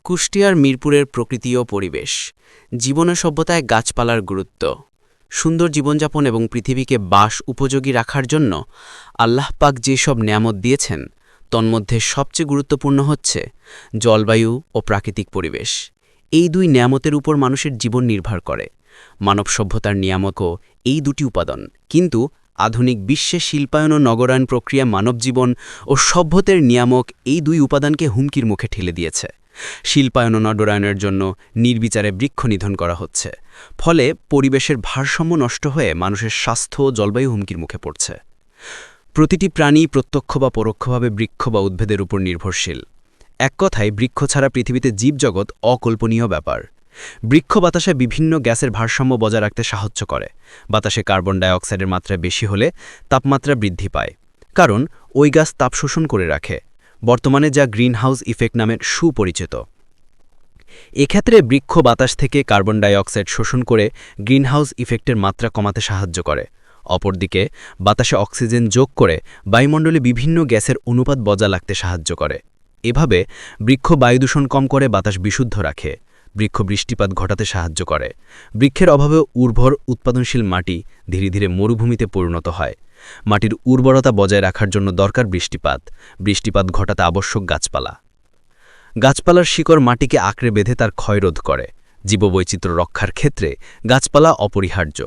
কুষ্টিয়ার মিরপুরের প্রকৃতি ও পরিবেশ, জীবন ও সভ্যতায় গাছপালার গুরুত্ব। সুন্দর জীবনযাপন এবং পৃথিবীকে বাস উপযোগী রাখার জন্য আল্লাহ পাক যেসব নেয়ামত দিয়েছেন, তন্মধ্যে সবচেয়ে গুরুত্বপূর্ণ হচ্ছে জলবায়ু ও প্রাকৃতিক পরিবেশ। এই দুই নেয়ামতের উপর মানুষের জীবন নির্ভর করে। মানব সভ্যতার নিয়ামকও এই দুটি উপাদান, কিন্তু আধুনিক বিশ্বে শিল্পায়ন ও নগরায়ণ প্রক্রিয়া মানবজীবন ও সভ্যতার নিয়ামক এই দুই উপাদানকে হুমকির মুখে ঠেলে দিয়েছে। শিল্পায়ন ও নগরায়ণের জন্য নির্বিচারে বৃক্ষ নিধন করা হচ্ছে, ফলে পরিবেশের ভারসাম্য নষ্ট হয়ে মানুষের স্বাস্থ্য ও জলবায়ু হুমকির মুখে পড়ছে। প্রতিটি প্রাণী প্রত্যক্ষ বা পরোক্ষভাবে বৃক্ষ বা উদ্ভিদের উপর নির্ভরশীল। এক কথায়, বৃক্ষ ছাড়া পৃথিবীতে জীবজগৎ অকল্পনীয় ব্যাপার। বৃক্ষ বাতাসে বিভিন্ন গ্যাসের ভারসাম্য বজায় রাখতে সাহায্য করে। বাতাসে কার্বন ডাই অক্সাইডের মাত্রা বেশি হলে তাপমাত্রা বৃদ্ধি পায়, কারণ ওই গ্যাস তাপ শোষণ করে রাখে, বর্তমানে যা গ্রিনহাউস ইফেক্ট নামে সুপরিচিত। এক্ষেত্রে বৃক্ষ বাতাস থেকে কার্বন ডাই অক্সাইড শোষণ করে গ্রিনহাউস ইফেক্টের মাত্রা কমাতে সাহায্য করে। অপরদিকে বাতাসে অক্সিজেন যোগ করে বায়ুমণ্ডলে বিভিন্ন গ্যাসের অনুপাত বজায় রাখতে সাহায্য করে। এভাবে বৃক্ষ বায়ুদূষণ কম করে বাতাস বিশুদ্ধ রাখে। বৃক্ষ বৃষ্টিপাত ঘটাতে সাহায্য করে। বৃক্ষের অভাবে উর্বর উৎপাদনশীল মাটি ধীরে ধীরে মরুভূমিতে পরিণত হয়। মাটির উর্বরতা বজায় রাখার জন্য দরকার বৃষ্টিপাত। বৃষ্টিপাত ঘটাতে আবশ্যক গাছপালা। গাছপালার শিকড় মাটিকে আঁকড়ে বেঁধে তার ক্ষয়রোধ করে। জীববৈচিত্র্য রক্ষার ক্ষেত্রে গাছপালা অপরিহার্য।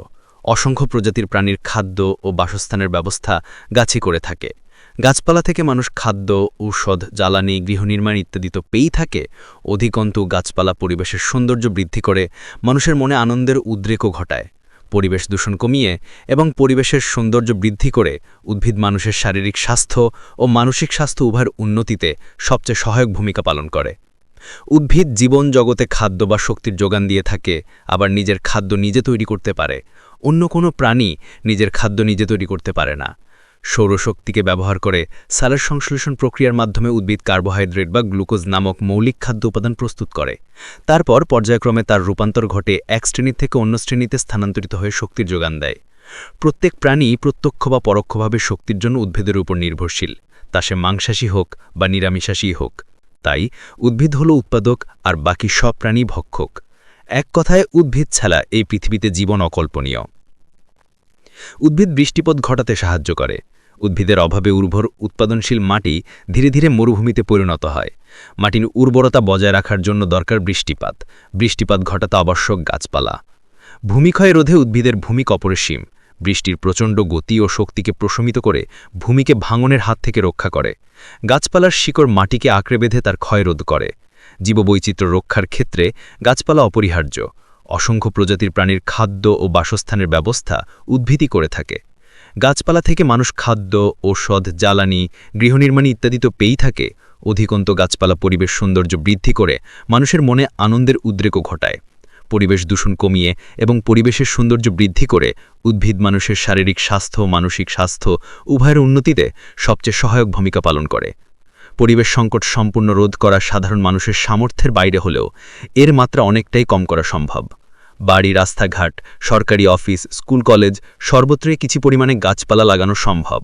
অসংখ্য প্রজাতির প্রাণীর খাদ্য ও বাসস্থানের ব্যবস্থা গাছই করে থাকে। গাছপালা থেকে মানুষ খাদ্য, ঔষধ, জ্বালানি, গৃহনির্মাণ ইত্যাদি তো পেয়েই থাকে। অধিকন্তু গাছপালা পরিবেশের সৌন্দর্য বৃদ্ধি করে, মানুষের মনে আনন্দের উদ্রেকও ঘটায়। পরিবেশ দূষণ কমিয়ে এবং পরিবেশের সৌন্দর্য বৃদ্ধি করে উদ্ভিদ মানুষের শারীরিক স্বাস্থ্য ও মানসিক স্বাস্থ্য উভয়ের উন্নতিতে সবচেয়ে সহায়ক ভূমিকা পালন করে। উদ্ভিদ জীবন জগতে খাদ্য বা শক্তির যোগান দিয়ে থাকে, আবার নিজের খাদ্য নিজে তৈরি করতে পারে। অন্য কোনো প্রাণী নিজের খাদ্য নিজে তৈরি করতে পারে না। সৌরশক্তিকে ব্যবহার করে সালের সংশ্লেষণ প্রক্রিয়ার মাধ্যমে উদ্ভিদ কার্বোহাইড্রেট বা গ্লুকোজ নামক মৌলিক খাদ্য উপাদান প্রস্তুত করে। তারপর পর্যায়ক্রমে তার রূপান্তর ঘটে এক শ্রেণী থেকে অন্য শ্রেণীতে স্থানান্তরিত হয়ে শক্তির যোগান দেয়। প্রত্যেক প্রাণী প্রত্যক্ষ বা পরোক্ষভাবে শক্তির জন্য উদ্ভিদের উপর নির্ভরশীল, তা সে মাংসাশী হোক বা নিরামিষাশী হোক। তাই উদ্ভিদ হল উৎপাদক আর বাকি সব প্রাণী ভক্ষক। এক কথায়, উদ্ভিদ ছাড়া এই পৃথিবীতে জীবন অকল্পনীয়। উদ্ভিদ বৃষ্টিপাত ঘটাতে সাহায্য করে। উদ্ভিদের অভাবে উর্বর উৎপাদনশীল মাটি ধীরে ধীরে মরুভূমিতে পরিণত হয়। মাটির উর্বরতা বজায় রাখার জন্য দরকার বৃষ্টিপাত। বৃষ্টিপাত ঘটাতে আবশ্যক গাছপালা। ভূমিক্ষয় রোধে উদ্ভিদের ভূমি অপরিসীম। বৃষ্টির প্রচণ্ড গতি ও শক্তিকে প্রশমিত করে ভূমিকে ভাঙনের হাত থেকে রক্ষা করে। গাছপালার শিকড় মাটিকে আঁকড়ে বেঁধে তার ক্ষয় রোধ করে। জীববৈচিত্র্য রক্ষার ক্ষেত্রে গাছপালা অপরিহার্য। অসংখ্য প্রজাতির প্রাণীর খাদ্য ও বাসস্থানের ব্যবস্থা উদ্ভিদই করে থাকে। গাছপালা থেকে মানুষ খাদ্য, ঔষধ, জ্বালানি, গৃহনির্মাণ ইত্যাদি তো পেয়েই থাকে। অধিকন্ত গাছপালা পরিবেশ সৌন্দর্য বৃদ্ধি করে মানুষের মনে আনন্দের উদ্রেকও ঘটায়। পরিবেশ দূষণ কমিয়ে এবং পরিবেশের সৌন্দর্য বৃদ্ধি করে উদ্ভিদ মানুষের শারীরিক স্বাস্থ্য ও মানসিক স্বাস্থ্য উভয়ের উন্নতিতে সবচেয়ে সহায়ক ভূমিকা পালন করে। পরিবেশ সংকট সম্পূর্ণ রোধ করা সাধারণ মানুষের সামর্থ্যের বাইরে হলেও এর মাত্রা অনেকটাই কম করা সম্ভব। বাড়ি, রাস্তাঘাট, সরকারি অফিস, স্কুল, কলেজ সর্বত্রই কিছু পরিমাণে গাছপালা লাগানো সম্ভব।